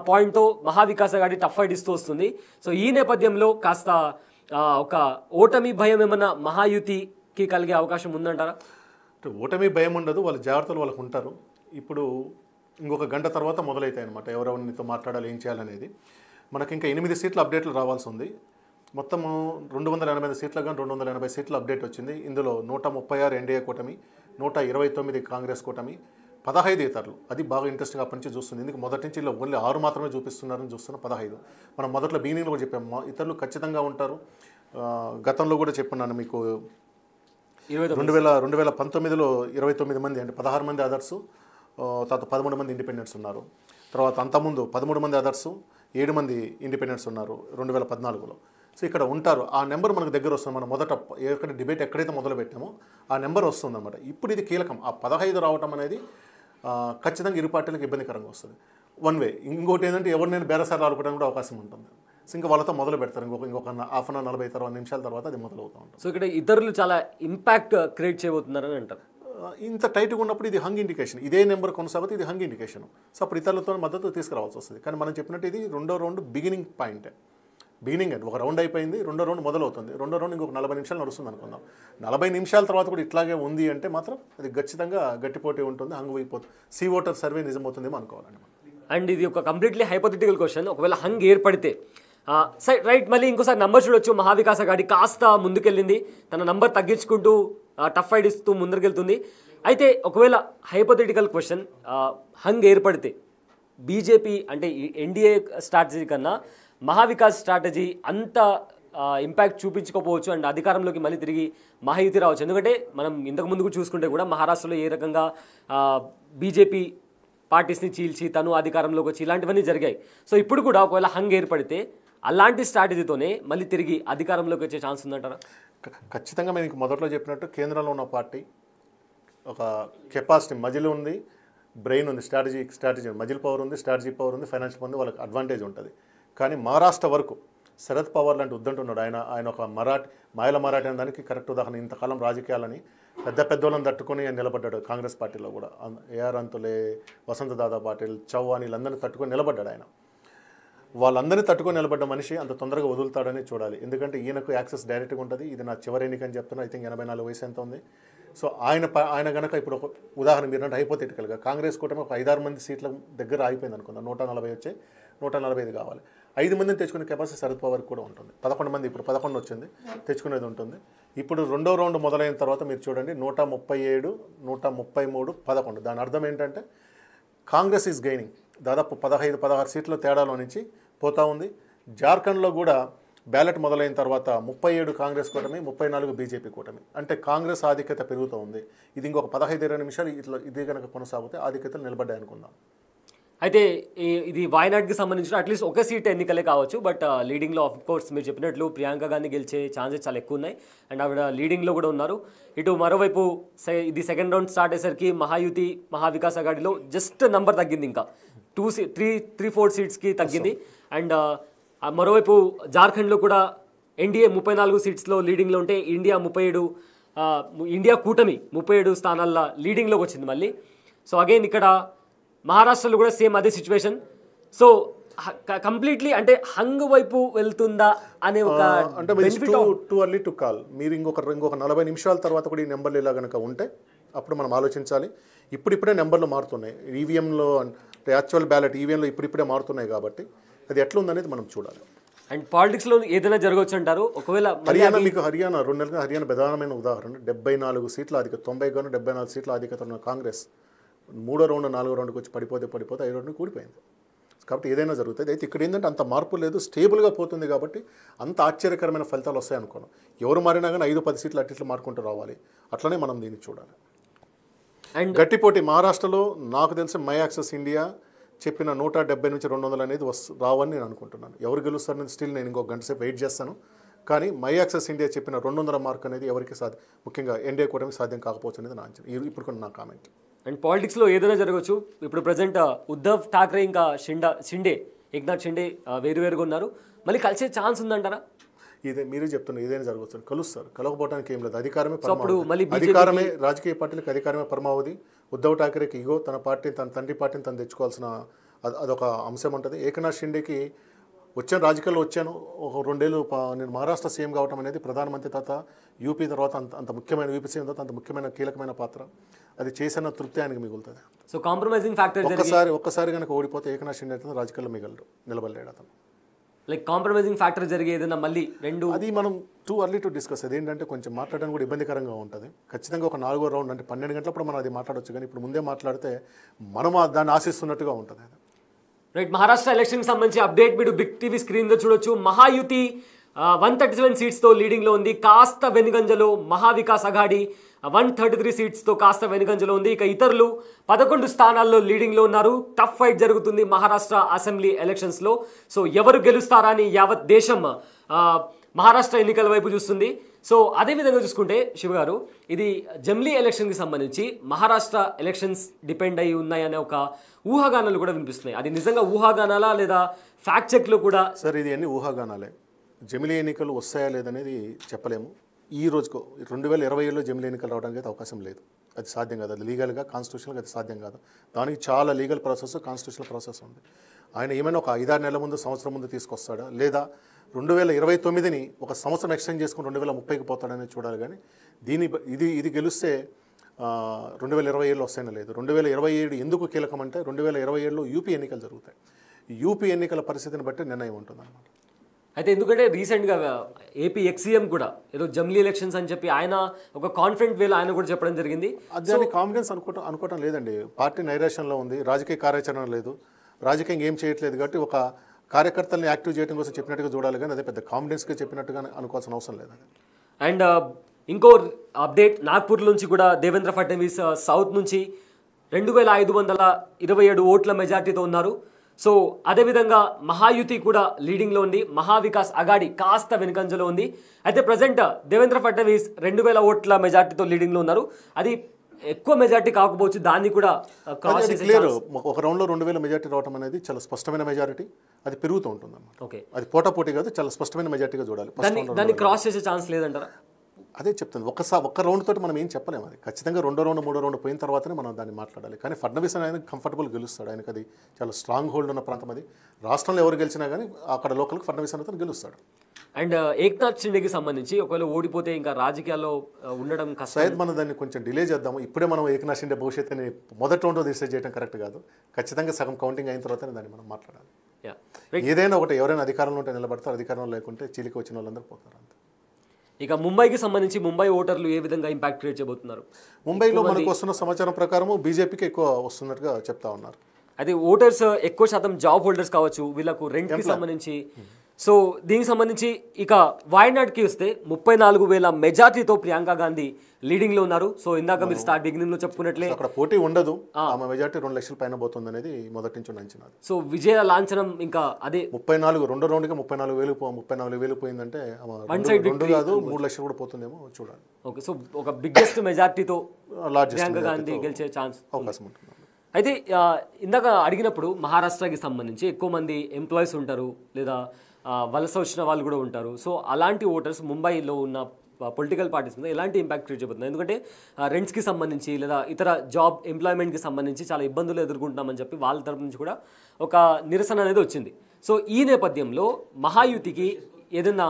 పాయింట్తో మహా వికాస్ అఘాడీ టఫ్ ఫైట్ ఇస్తూ వస్తుంది. సో ఈ నేపథ్యంలో కాస్త ఒక ఓటమి భయం ఏమన్నా మహాయుతికి కలిగే అవకాశం ఉందంటారా? ఓటమి భయం ఉండదు. వాళ్ళ జాగ్రత్తలు వాళ్ళకు ఉంటారు. ఇప్పుడు ఇంకొక గంట తర్వాత మొదలవుతాయి అనమాట ఎవరెవరితో మాట్లాడాలి ఏం చేయాలనేది. మనకి ఇంకా 8 సీట్ల అప్డేట్లు రావాల్సి ఉంది. మొత్తము 285 సీట్లుగా 280 సీట్ల అప్డేట్ వచ్చింది. ఇందులో 136 ఎన్డీఏ కూటమి, 129 కాంగ్రెస్ కూటమి, 15 ఇతరులు. అది బాగా ఇంట్రెస్టింగ్ అప్పటి నుంచి చూస్తుంది. ఎందుకు మొదటి నుంచి ఇలా ఓన్లీ 6 మాత్రమే చూపిస్తున్నారని చూస్తున్న 15. మనం మొదట్లో బిగినింగ్లో కూడా చెప్పాము ఇతరులు ఖచ్చితంగా ఉంటారు. గతంలో కూడా చెప్పన్నాను మీకు 2019లో 29 మంది అంటే 16 మంది అదర్సు, తర్వాత 13 మంది ఇండిపెండెంట్స్ ఉన్నారు. తర్వాత అంతకుముందు 13 మంది అదర్సు, 7 మంది ఇండిపెండెంట్స్ ఉన్నారు 2014లో. సో ఇక్కడ ఉంటారు. ఆ నెంబర్ మనకు దగ్గర వస్తుంది. మనం మొదట డిబేట్ ఎక్కడైతే మొదలు పెట్టామో ఆ నెంబర్ వస్తుంది అన్నమాట. ఇప్పుడు ఇది కీలకం. ఆ 15 రావటం అనేది ఖచ్చితంగా ఇరు పార్టీలకు ఇబ్బందికరంగా వస్తుంది. One way. ఇంకోటి ఏంటంటే ఎవరినైనా బేరసార్లు ఆడుకోవడానికి కూడా అవకాశం ఉంటుంది. సో ఇంకా వాళ్ళతో మొదలు పెడతారు. ఇంకొక హాఫ్ అన్ అవర్ 40 నిమిషాల తర్వాత అది మొదలవుతూ ఉంటుంది. సో ఇక్కడ ఇతరులు చాలా ఇంపాక్ట్ క్రియేట్ చేయబోతున్నారని అంటారు. ఇంత టైట్గా ఉన్నప్పుడు ఇది హంగ్ ఇండికేషన్. ఇదే నెంబర్ కొనసాగితే ఇది హంగ్ ఇండికేషన్. సో అప్పుడు ఇతరులతో మద్దతు తీసుకురావాల్సి వస్తుంది. కానీ మనం చెప్పినట్టు ఇది 2వ రౌండ్ బిగినింగ్ పాయింటే. బిగినింగ్ అంటే ఒక రౌండ్ అయిపోయింది, 2వ రౌండ్ మొదలవుతుంది. 2వ రౌండ్ ఇంకొక 40 నిమిషాలు నడుస్తుంది అనుకుందాం. 40 నిమిషాల తర్వాత కూడా ఇట్లాగే ఉంది అంటే మాత్రం అది ఖచ్చితంగా గట్టిపోటీ ఉంటుంది, హంగ్ అయిపోతుంది. సీ ఓటర్ సర్వే నిజమవుతుందేమో అనుకోవాలండి. అండ్ ఇది ఒక కంప్లీట్లీ హైపోథెటికల్ క్వశ్చన్. ఒకవేళ హంగ్ ఏర్పడితే రైట్ మళ్ళీ ఇంకోసారి నంబర్ చూడొచ్చు. మహా వికాస్ అఘాడీ కాస్త ముందుకెళ్ళింది. తన నంబర్ తగ్గించుకుంటూ టఫ్ ఫైట్ ఇస్తూ ముందరికెళ్తుంది. అయితే ఒకవేళ హైపోథెటికల్ క్వశ్చన్ హంగ్ ఏర్పడితే బీజేపీ అంటే ఎన్డీఏ స్ట్రాటజీ కన్నా మహావికాస్ స్ట్రాటజీ అంత ఇంపాక్ట్ చూపించుకోపోవచ్చు అండ్ అధికారంలోకి మళ్ళీ తిరిగి మహాయుతి రావచ్చు. ఎందుకంటే మనం ఇంతకు ముందు కూడా చూసుకుంటే కూడా మహారాష్ట్రలో ఏ రకంగా బీజేపీ పార్టీస్ని చీల్చి తను అధికారంలోకి వచ్చి ఇలాంటివన్నీ జరిగాయి. సో ఇప్పుడు కూడా ఒకవేళ హంగ్ ఏర్పడితే అలాంటి స్ట్రాటజీతోనే మళ్ళీ తిరిగి అధికారంలోకి వచ్చే ఛాన్స్ ఉందంటారా? ఖచ్చితంగా మీకు మొదట్లో చెప్పినట్టు కేంద్రంలో ఉన్న పార్టీ ఒక కెపాసిటీ మజిల్ ఉంది, బ్రెయిన్ ఉంది, స్ట్రాటజీ మజిల్ పవర్ ఉంది, స్ట్రాటజీ పవర్ ఉంది, ఫైనాన్షియల్ పవర్ ఉంది, వాళ్ళకి అడ్వాంటేజ్ ఉంటుంది. కానీ మహారాష్ట్ర వరకు శరద్ పవార్ లాంటి ఉద్దంటున్నాడు. ఆయన ఒక మాయల మరాఠీ అనే దానికి కరెక్ట్ ఉదాహరణ. ఇంతకాలం రాజకీయాలని పెద్దోళ్ళని తట్టుకొని నిలబడ్డాడు. కాంగ్రెస్ పార్టీలో కూడా ఏఆర్ అంతులే, వసంత దాదా పాటిల్, చౌహాన్ వీళ్ళందరినీ తట్టుకొని నిలబడ్డాడు. ఆయన వాళ్ళందరినీ తట్టుకొని నిలబడ్డ మనిషి అంత తొందరగా వదులుతాడని చూడాలి. ఎందుకంటే ఈయనకు యాక్సెస్ డైరెక్ట్గా ఉంటుంది. ఇది నా చివరి ఎన్నిక అని చెప్తున్నా. ఐ థింక్ 84 వయసు ఎంత ఉంది. సో ఆయన గనక ఇప్పుడు ఒక ఉదాహరణ మీరు అంటే హైపోథెటికల్గా కాంగ్రెస్ కూటమి ఒక 5-6 మంది సీట్ల దగ్గర అయిపోయింది అనుకుందాం, 140 వచ్చాయి, 145 కావాలి. 5 మందిని తెచ్చుకునే కెపాసిటీ శరద్ పవార్కి కూడా ఉంటుంది. 11 మంది ఇప్పుడు 11 వచ్చింది, తెచ్చుకునేది ఉంటుంది. ఇప్పుడు రెండో రౌండ్ మొదలైన తర్వాత మీరు చూడండి 137, 133, 11. దాని అర్థం ఏంటంటే కాంగ్రెస్ ఈజ్ గెయినింగ్. దాదాపు 15-16 సీట్ల తేడాలో నుంచి పోతా ఉంది. జార్ఖండ్లో కూడా బ్యాలెట్ మొదలైన తర్వాత 37 కాంగ్రెస్ కూటమి, 34 బీజేపీ కూటమి. అంటే కాంగ్రెస్ ఆధిక్యత పెరుగుతూ ఉంది. ఇది ఇంకొక 15-20 నిమిషాలు ఇట్లా ఇదే కనుక కొనసాగితే ఆధిక్యతలు నిలబడ్డాయి అనుకుందాం. అయితే ఇది వాయనాడ్కి సంబంధించిన అట్లీస్ట్ ఒక సీట్ ఎన్నికలే కావచ్చు, బట్ లీడింగ్లో ఆఫ్ కోర్స్ మీరు చెప్పినట్లు ప్రియాంక గాంధీ గెలిచే ఛాన్సెస్ చాలా ఎక్కువ ఉన్నాయి అండ్ ఆవిడ లీడింగ్లో కూడా ఉన్నారు. ఇటు మరోవైపు ఇది సెకండ్ రౌండ్ స్టార్ట్ అయ్యేసరికి మహాయుతి మహావికాస్ అఘాడీలో జస్ట్ నంబర్ తగ్గింది, ఇంకా 3-4 సీట్స్కి తగ్గింది. అండ్ మరోవైపు జార్ఖండ్లో కూడా ఎన్డీఏ 34 సీట్స్లో లీడింగ్లో ఉంటే ఇండియా కూటమి 37 స్థానాల లీడింగ్లోకి వచ్చింది మళ్ళీ. సో అగైన్ ఇక్కడ మహారాష్ట్రలో కూడా సేమ్ అదే సిచ్యువేషన్. సో కంప్లీట్లీ అంటే హంగ్ వైపు వెళ్తుందా అనే ఒక అంటే టూ ఎర్లీ టు కాల్. మీరు ఇంకొక 40 నిమిషాల తర్వాత కూడా ఈ నెంబర్లు ఇలా కనుక ఉంటే అప్పుడు మనం ఆలోచించాలి. ఇప్పుడిప్పుడే నెంబర్లు మారుతున్నాయి. ఈవీఎంలో అంటే యాక్చువల్ బ్యాలెట్ ఈవీఎంలో ఇప్పుడిప్పుడే మారుతున్నాయి కాబట్టి అది ఎట్లా ఉందనేది మనం చూడాలి. అండ్ పాలిటిక్స్లో ఏదైనా జరగవచ్చు అంటారు. ఒకవేళ హర్యానా 2 నెలలుగా హర్యానా ప్రధానమైన ఉదాహరణ. 74 సీట్ల ఆధిక్యత, 90 గాను 74 సీట్ల ఆధిక్యత ఉన్న కాంగ్రెస్ 3వ రౌండ్ 4వ రౌండ్కి వచ్చి పడిపోతే 5వ రౌండ్కి కూడిపోయింది. కాబట్టి ఏదైనా జరుగుతుంది. అయితే ఇక్కడ ఏంటంటే అంత మార్పు లేదు, స్టేబుల్గా పోతుంది కాబట్టి అంత ఆశ్చర్యకరమైన ఫలితాలు వస్తాయి అనుకోను. ఎవరు మారినా కానీ 5-10 సీట్లు అట్లా మార్కుంటూ రావాలి. అట్లనే మనం దీన్ని చూడాలి. అండ్ గట్టిపోటీ మహారాష్ట్రలో నాకు తెలిసి మై యాక్సెస్ ఇండియా చెప్పిన 170 నుంచి 200 అనేది రావని నేను అనుకుంటున్నాను. ఎవరు గెలుస్తారనేది స్టిల్ నేను ఇంకొక గంట సేపు వెయిట్ చేస్తాను. కానీ మై యాక్సెస్ ఇండియా చెప్పిన 200 మార్క్ అనేది ఎవరికి ముఖ్యంగా ఎన్డీఏ కూటమికి సాధ్యం కాకపోవచ్చు అనేది నా అంచనా. ఇప్పుడు నా కామెంట్. అండ్ పాలిటిక్స్లో ఏదైనా జరగవచ్చు. ఇప్పుడు ప్రజెంట్ ఉద్ధవ్ ఠాక్రే ఇంకా ఏక్నాథ్ షిండే వేరువేరుగా ఉన్నారు. మళ్ళీ కలిసే ఛాన్స్ ఉందంటారా? ఇదే మీరే చెప్తున్నారు, ఏదైనా జరగవచ్చు. కలుస్తారు, కలవకపోవడానికి ఏం లేదు. అధికారమే రాజకీయ పార్టీలకు అధికారమే పరమావధి. ఉద్ధవ్ ఠాక్రేకి ఇగో తన తండ్రి పార్టీని తను తెచ్చుకోవాల్సిన అదొక అంశం ఉంటుంది. ఏకనాథ్ షిండేకి రాజకీయాల్లో వచ్చాను, ఒక 2 ఏళ్ళు నేను మహారాష్ట్ర సీఎం కావడం అనేది ప్రధానమంత్రి తర్వాత యూపీ తర్వాత అంత ముఖ్యమైన యూపీ సీఎం తర్వాత అంత ముఖ్యమైన కీలకమైన పాత్ర. అది చేసిన తృప్తి ఆయనకి మిగులుతుంది. సో కాంప్రమైజింగ్ ఫ్యాక్టర్ ఒక్కసారి కనుక ఓడిపోతే ఏకనాథ్ షిండే అయితే రాజకీయాల్లో నిలబడలేడు అతను. లైక్ కాంప్రమైజింగ్ ఫ్యాక్టర్ జరిగేదన్నా మళ్ళీ అది మనం టూ ఎర్లీ టు డిస్కస్. అదేంటంటే కొంచెం మాట్లాడడానికి కూడా ఇబ్బందికరంగా ఉంటుంది. ఖచ్చితంగా ఒక 4వ రౌండ్ అంటే 12 గంటలప్పుడు మనం అది మాట్లాడవచ్చు. కానీ ఇప్పుడు ముందే మాట్లాడితే మనం దాన్ని ఆశిస్తున్నట్టుగా ఉంటుంది. రైట్. మహారాష్ట్ర ఎలక్షన్కి సంబంధించి అప్డేట్ మీరు బిగ్ టీవీ స్క్రీన్లో చూడొచ్చు. మహాయుతి 137 సీట్స్తో లీడింగ్లో ఉంది. కాస్త వెనుగంజలో మహావికాస్ అఘాడీ 133 సీట్స్తో కాస్త వెనుగంజలో ఉంది. ఇక ఇతరులు 11 స్థానాల్లో లీడింగ్లో ఉన్నారు. టఫ్ ఫైట్ జరుగుతుంది మహారాష్ట్ర అసెంబ్లీ ఎలక్షన్స్లో. సో ఎవరు గెలుస్తారా అని యావత్ దేశం మహారాష్ట్ర ఎన్నికల వైపు చూస్తుంది. సో అదేవిధంగా చూసుకుంటే శివ గారు, ఇది జమ్లీ ఎలక్షన్కి సంబంధించి మహారాష్ట్ర ఎలక్షన్స్ డిపెండ్ అయి ఉన్నాయనే ఒక ఊహాగానాలు కూడా వినిపిస్తున్నాయి. అది నిజంగా ఊహాగానాలా లేదా ఫ్యాక్ట్ చెక్లో కూడా? సార్, ఇది అన్ని ఊహాగానాలే. జమిలీ ఎన్నికలు వస్తాయా లేదనేది చెప్పలేము. ఈ రోజుకో 2027లో జమిలీ ఎన్నికలు రావడానికి అయితే అవకాశం లేదు. అది సాధ్యం కాదు. అది లీగల్గా కాన్స్టిట్యూషన్గా అది సాధ్యం కాదు. దానికి చాలా లీగల్ ప్రాసెస్, కాన్స్టిట్యూషనల్ ప్రాసెస్ ఉంది. ఆయన ఏమైనా ఒక 5-6 నెలల ముందు, సంవత్సరం ముందు తీసుకొస్తాడా, లేదా 2029ని ఒక సంవత్సరం ఎక్స్టెండ్ చేసుకుని 2030కి పోతాడనేది చూడాలి. కానీ ఇది గెలిస్తే 2027లో వస్తాయని లేదు. 2027 ఎందుకు కీలకం అంటే 2027లో యూపీ ఎన్నికలు జరుగుతాయి. యూపీ ఎన్నికల పరిస్థితిని బట్టి నిర్ణయం ఉంటుంది అన్నమాట. అయితే ఎందుకంటే రీసెంట్గా ఏపీ ఎక్సీఎం కూడా ఏదో జమ్లీ ఎలక్షన్స్ అని చెప్పి ఆయన ఒక కాన్ఫిడెంట్ వేలో ఆయన కూడా చెప్పడం జరిగింది. దాన్ని కాన్ఫిడెన్స్ అనుకోవటం లేదండి. పార్టీ నైరాశ్యంలో ఉంది, రాజకీయ కార్యాచరణ లేదు, రాజకీయంగా ఏం చేయట్లేదు. కాబట్టి ఒక కార్యకర్తల్ని యాక్టివ్ చేయడం కోసం చెప్పినట్టుగా చూడాలి. కానీ అదే పెద్ద కాన్ఫిడెన్స్గా చెప్పినట్టుగా అనుకోవాల్సిన అవసరం లేదు. అండ్ ఇంకో అప్డేట్, నాగ్పూర్ నుంచి కూడా దేవేంద్ర ఫడ్నవీస్ సౌత్ నుంచి 2527 ఓట్ల మెజార్టీతో ఉన్నారు. సో అదేవిధంగా మహాయుతి కూడా లీడింగ్లో ఉంది. మహావికాస్ అఘాడీ కాస్త వెనుకంజలో ఉంది. అయితే ప్రజెంట్ దేవేంద్ర ఫడ్నవీస్ 2000 ఓట్ల మెజార్టీతో లీడింగ్లో ఉన్నారు. అది ఎక్కువ మెజార్టీ కాకపోవచ్చు, దాన్ని కూడా క్లియర్. ఒక రౌండ్లో 2000 మెజార్టీ రావడం అనేది చాలా స్పష్టమైన మెజారిటీ. అది పెరుగుతూ ఉంటుంది అన్నమాట. ఓకే, అది పోటాపోటీ కాదు, చాలా స్పష్టమైన మెజార్టీగా చూడాలి. దాన్ని క్రాస్ చేసే ఛాన్స్ లేదంటారా? అదే చెప్తుంది. ఒక్క రౌండ్ తోటి మనం ఏం చెప్పలేము. అది ఖచ్చితంగా 2వ రౌండ్ 3వ రౌండ్ పోయిన తర్వాతనే మనం దాన్ని మాట్లాడాలి. కానీ ఫడ్నవీస్ ఆయన కంఫర్టబుల్ గెలుస్తాడు. ఆయనకు అది చాలా స్ట్రాంగ్ హోల్డ్ ఉన్న ప్రాంతం. అది రాష్ట్రంలో ఎవరు గెలిచినా కానీ అక్కడ లోకల్కి ఫడ్నవీస్ అనేది గెలుస్తాడు. అండ్ ఏక్నాథ్ షిండేకి సంబంధించి ఒకవేళ ఓడిపోతే ఇంకా రాజకీయాల్లో ఉండడం కష్టం. సైద్ మనం దాన్ని కొంచెం డిలే చేద్దాము. ఇప్పుడే మనం ఏకనాథ్ షిండే భవిష్యత్తుని మొదటి రౌండ్లో డిసైడ్ చేయడం కరెక్ట్ కాదు. ఖచ్చితంగా సగం కౌంటింగ్ అయిన తర్వాతనే దాన్ని మనం మాట్లాడాలి. ఏదైనా ఒకటి, ఎవరైనా అధికారంలో ఉంటే నిలబడతారు, అధికారంలో లేకుంటే చీలిక వచ్చిన వాళ్ళందరూ పోతారు అంతే. ఇక ముంబైకి సంబంధించి ముంబై ఓటర్లు ఏ విధంగా ఇంపాక్ట్ క్రియేట్ చేయబోతున్నారు? ముంబైలో మనకు వస్తున్న సమాచారం ప్రకారం బీజేపీకి ఎక్కువ వస్తున్నట్టుగా చెప్తా ఉన్నారు. అయితే ఓటర్స్ ఎక్కువ శాతం జాబ్ హోల్డర్స్ కావచ్చు, వీళ్ళకు రెంట్కి సంబంధించి. సో దీనికి సంబంధించి ఇక వాయనాడ్కి వస్తే 34,000 మెజార్టీతో ప్రియాంక గాంధీ లీడింగ్ లో ఉన్నారు. సో ఇందాక మీరు బిగినింగ్ లో చెప్పుకున్నట్లే అక్కడ పోటీ ఉండదు, ఆమె మెజార్టీ 2 లక్షల పైన పోతుంది అనేది మొదటి నుంచి అంచనా. సో విజయ లాంఛనం ఇంకా అదే 34 రెండో రౌండ్కి 34,000 పోయిందంటే రెండు కాదు 3 లక్షలు కూడా పోతుందేమో చూడాలి. ఓకే, సో ఒక బిగ్గెస్ట్ మెజార్టీతో ప్రియాంక గాంధీ గెలిచే ఛాన్స్ అవకాశం ఉంటుంది. అయితే ఇందాక అడిగినప్పుడు మహారాష్ట్రకి సంబంధించి ఎక్కువ మంది ఎంప్లాయీస్ ఉంటారు, లేదా వలస వచ్చిన వాళ్ళు కూడా ఉంటారు. సో అలాంటి ఓటర్స్ ముంబైలో ఉన్న పొలిటికల్ పార్టీస్ మీద ఎలాంటి ఇంపాక్ట్ క్రియేట్ చేయబోతుంది? ఎందుకంటే రెంట్స్కి సంబంధించి లేదా ఇతర జాబ్ ఎంప్లాయ్మెంట్కి సంబంధించి చాలా ఇబ్బందులు ఎదుర్కొంటున్నామని చెప్పి వాళ్ళ తరపు నుంచి కూడా ఒక నిరసన అనేది వచ్చింది. సో ఈ నేపథ్యంలో మహాయుతికి ఏదన్నా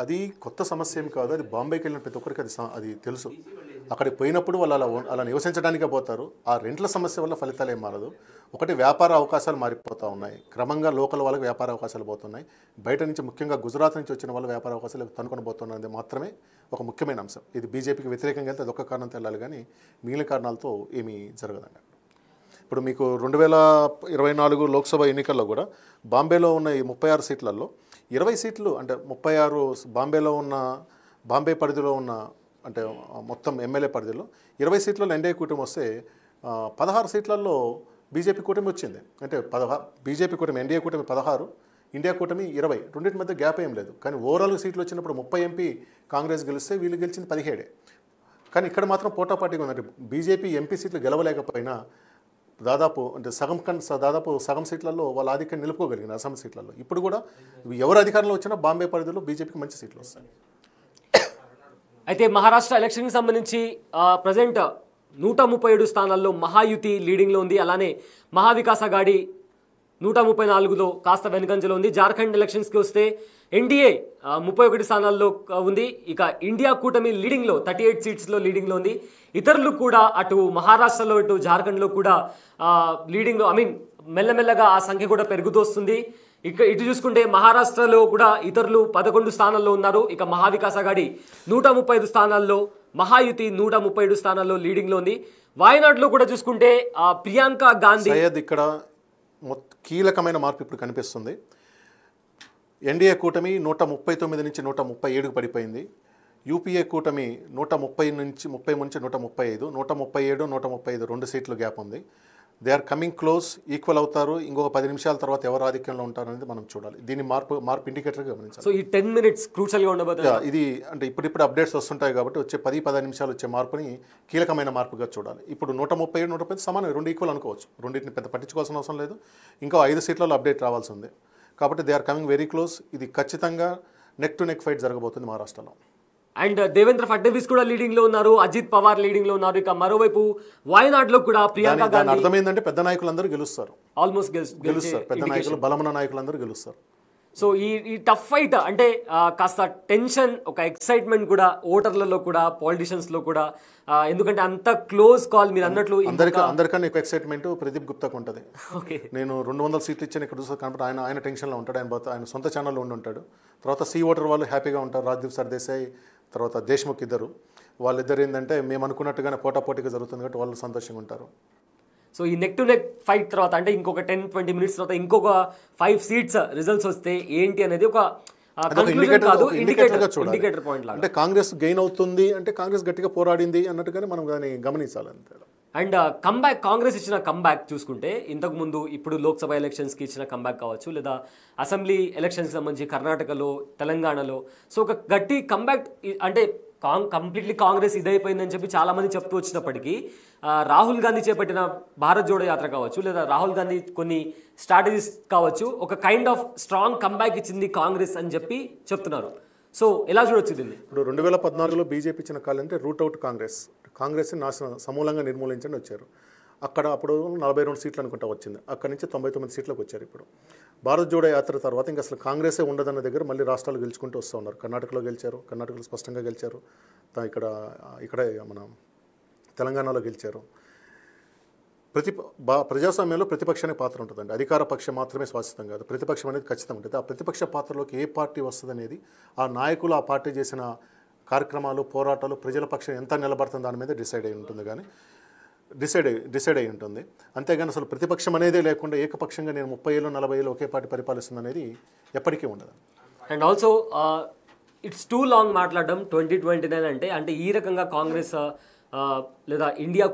అది కొత్త సమస్య ఏం కాదు. అది బాంబేకి వెళ్ళిన ప్రతి ఒక్కరికి అది తెలుసు. అక్కడికి పోయినప్పుడు వాళ్ళు అలా నివసించడానికే పోతారు. ఆ రెంట్ల సమస్య వల్ల ఫలితాలు ఏం మారదు. ఒకటి, వ్యాపార అవకాశాలు మారిపోతూ ఉన్నాయి. క్రమంగా లోకల్ వాళ్ళకి వ్యాపార అవకాశాలు పోతున్నాయి. బయట నుంచి ముఖ్యంగా గుజరాత్ నుంచి వచ్చిన వాళ్ళు వ్యాపార అవకాశాలు తనుకొని పోతున్నది మాత్రమే ఒక ముఖ్యమైన అంశం. ఇది బీజేపీకి వ్యతిరేకంగా వెళ్తే అదొక కారణంతో వెళ్ళాలి, కానీ మిగిలిన కారణాలతో ఏమీ జరగదండి. ఇప్పుడు మీకు 2024 లోక్సభ ఎన్నికల్లో కూడా బాంబేలో ఉన్న ఈ 36 సీట్లలో 20 సీట్లు అంటే 36 బాంబే పరిధిలో ఉన్న అంటే మొత్తం ఎమ్మెల్యే పరిధిలో 20 సీట్లలో ఎన్డీఏ కూటమి వస్తే 16 సీట్లలో బీజేపీ కూటమి వచ్చింది. అంటే బీజేపీ కూటమి, ఎన్డీఏ కూటమి 16, ఇండియా కూటమి 20, రెండింటి మధ్య గ్యాప్ ఏం లేదు. కానీ ఓవరాల్గా సీట్లు వచ్చినప్పుడు 30 ఎంపీ కాంగ్రెస్ గెలిస్తే వీళ్ళు గెలిచింది 17. కానీ ఇక్కడ మాత్రం పోటాపాటీగా ఉందంటే బీజేపీ ఎంపీ సీట్లు గెలవలేకపోయినా దాదాపు సగం సీట్లలో వాళ్ళ ఆధిక్యం నిలుపుకోగలిగింది అసెంబ్లీ సీట్లలో. ఇప్పుడు కూడా ఎవరు అధికారంలో వచ్చినా బాంబే పరిధిలో బీజేపీకి మంచి సీట్లు వస్తాయి. అయితే మహారాష్ట్ర ఎలక్షన్కి సంబంధించి ప్రజెంట్ 137 స్థానాల్లో మహాయుతి లీడింగ్లో ఉంది. అలానే మహావికాస్ అఘాడీ 134లో కాస్త వెనుకంజలో ఉంది. జార్ఖండ్ ఎలక్షన్స్కి వస్తే ఎన్డీఏ 31 స్థానాల్లో ఉంది. ఇక ఇండియా కూటమి లీడింగ్లో 38 సీట్స్లో లీడింగ్లో ఉంది. ఇతరులు కూడా అటు మహారాష్ట్రలో ఇటు జార్ఖండ్లో కూడా లీడింగ్లో మెల్లమెల్లగా ఆ సంఖ్య కూడా పెరుగుతూ వస్తుంది. ఇటు చూసుకుంటే మహారాష్ట్రలో కూడా ఇతరులు 11 స్థానాల్లో ఉన్నారు. ఇక మహావికాస్ అఘాడీ 135 స్థానాల్లో, మహాయుతి 137 స్థానాల్లో లీడింగ్లో ఉంది. వాయనాడ్లో కూడా చూసుకుంటే ప్రియాంక గాంధీ ఇక్కడ కీలకమైన మార్పు ఇప్పుడు కనిపిస్తుంది. ఎన్డీఏ కూటమి 139 నుంచి 137కు పడిపోయింది. యూపీఏ కూటమి 130 నుంచి 135, 137, 135 2 సీట్లు గ్యాప్ ఉంది. They are coming close, equal అవుతారు. ఇంకొక 10 నిమిషాల తర్వాత ఎవరు ఆధిక్యంలో ఉంటారు అనేది మనం చూడాలి. దీన్ని మార్పు ఇండికేటర్గా గమనించాలి. సో ఈ 10 మినిట్స్ క్రూషియల్గా ఉండబోతుంది. ఇది అంటే ఇప్పుడు అప్డేట్స్ వస్తుంటాయి కాబట్టి వచ్చే 10-15 నిమిషాలు వచ్చే మార్పుని కీలకమైన మార్పుగా చూడాలి. ఇప్పుడు 137, 135 సమానం, 2 ఈక్వల్ అనుకోవచ్చు. రెండింటిని పెద్ద పట్టించుకోవాల్సిన అవసరం లేదు. ఇంకా 5 సీట్లలో అప్డేట్ రావాల్సి ఉంది కాబట్టి they are coming very close. ఇది ఖచ్చితంగా నెక్ టు నెక్ ఫైట్ జరగబోతుంది మహారాష్ట్రలో. అండ్ దేవేంద్ర ఫడ్నవీస్ కూడా లీడింగ్ లో ఉన్నారు, అజిత్ పవార్ లీడింగ్ లో ఉన్నారు. ఇక మరోవైపు వాయనాడ్లో కూడా ప్రియాంక గాంధీ. అర్థం ఏంటంటే పెద్ద నాయకులందరూ గెలుస్తారు, ఆల్మోస్ట్ గెలుస్తారు. పెద్ద నాయకులు, బలమైన నాయకులందరూ గెలుస్తారు. సో ఈ టఫ్ ఫైట్ అంటే కాస్త టెన్షన్, ఒక ఎక్సైట్మెంట్ కూడా ఓటర్లలో కూడా, పాలిటిషియన్స్ లో కూడా. ఎందుకంటే అంత క్లోజ్ కాల్ మీరు అన్నట్లు. అందరికన్నా ఎక్కువ ఎక్సైట్మెంట్ ప్రదీప్ గుప్తాకు ఉంటుంది. ఓకే, నేను 200 సీట్లు ఇచ్చాను ఇక్కడ చూస్తే కాబట్టి ఆయన టెన్షన్లో ఉంటాడు. ఆయన సొంత ఛానల్లో ఉండి ఉంటాడు. తర్వాత సి ఓటర్ వాళ్ళు హ్యాపీగా ఉంటారు. రాజ్దీప్ సర్దేశాయ్, తర్వాత దేశ్ముఖ్ ఇద్దరు, వాళ్ళిద్దరు ఏంటంటే మేము అనుకున్నట్టుగానే పోటాపోటీగా జరుగుతుంది కాబట్టి వాళ్ళు సంతోషంగా ఉంటారు. సో ఈ నెక్ టు నెక్ ఫైట్ తర్వాత అంటే ఇంకొక 10-20 మినిట్స్ తర్వాత ఇంకొక 5 సీట్స్ రిజల్ట్స్ వస్తే ఏంటి అనేది ఒక ఇండికేటర్ పాయింట్ లాగా. అంటే కాంగ్రెస్ గెయిన్ అవుతుంది అంటే కాంగ్రెస్ గట్టిగా పోరాడింది అన్నట్టుగానే మనం దాన్ని గమనించాలి అంతే. అండ్ కాంగ్రెస్ ఇచ్చిన కంబ్యాక్ చూసుకుంటే ఇంతకు ముందు ఇప్పుడు లోక్సభ ఎలక్షన్స్కి ఇచ్చిన కంబ్యాక్ కావచ్చు, లేదా అసెంబ్లీ ఎలక్షన్స్కి సంబంధించి కర్ణాటకలో, తెలంగాణలో. సో ఒక గట్టి కంబ్యాక్ అంటే కంప్లీట్లీ కాంగ్రెస్ ఇదైపోయిందని చెప్పి చాలామంది చెప్తూ వచ్చినప్పటికీ రాహుల్ గాంధీ చేపట్టిన భారత్ జోడో యాత్ర కావచ్చు, లేదా రాహుల్ గాంధీ కొన్ని స్ట్రాటజీస్ కావచ్చు, ఒక కైండ్ ఆఫ్ స్ట్రాంగ్ కంబ్యాక్ ఇచ్చింది కాంగ్రెస్ అని చెప్పి చెప్తున్నారు. సో ఎలా చూడొచ్చు దీన్ని? ఇప్పుడు 2014లో బీజేపీ ఇచ్చిన కాల్ అంటే రూట్ అవుట్ కాంగ్రెస్ని సమూలంగా నిర్మూలించని వచ్చారు. అప్పుడు 42 సీట్లు అనుకుంటా వచ్చింది. అక్కడి నుంచి 99 సీట్లకు వచ్చారు. ఇప్పుడు భారత్ జోడో యాత్ర తర్వాత ఇంకా అసలు కాంగ్రెసే ఉండదన్న దగ్గర మళ్ళీ రాష్ట్రాలు గెలుచుకుంటూ వస్తూ ఉన్నారు. కర్ణాటకలో గెలిచారు, కర్ణాటకలో స్పష్టంగా గెలిచారు, ఇక్కడే మన తెలంగాణలో గెలిచారు. ప్రజాస్వామ్యంలో ప్రతిపక్షానికి పాత్ర ఉంటుందండి. అధికార పక్షం మాత్రమే శాశ్వతం కాదు, ప్రతిపక్షం అనేది ఖచ్చితంగా ఉంటుంది. ఆ ప్రతిపక్ష పాత్రలోకి ఏ పార్టీ వస్తుంది అనేది ఆ నాయకులు ఆ పార్టీ చేసిన కార్యక్రమాలు, పోరాటాలు, ప్రజల పక్షం ఎంత నిలబడుతుంది దాని మీద డిసైడ్ అయి ఉంటుంది. కానీ డిసైడ్ అయి ఉంటుంది. అంతేగాని అసలు ప్రతిపక్షం అనేదే లేకుండా ఏకపక్షంగా నేను 30 ఏళ్ళు 40 ఏళ్ళు ఒకే పార్టీ పరిపాలిస్తుంది అనేది ఎప్పటికీ ఉండదు. And also it's two long మాట్లాడడం 2029 అంటే ఈ రకంగా కాంగ్రెస్ లేదా ఇండియా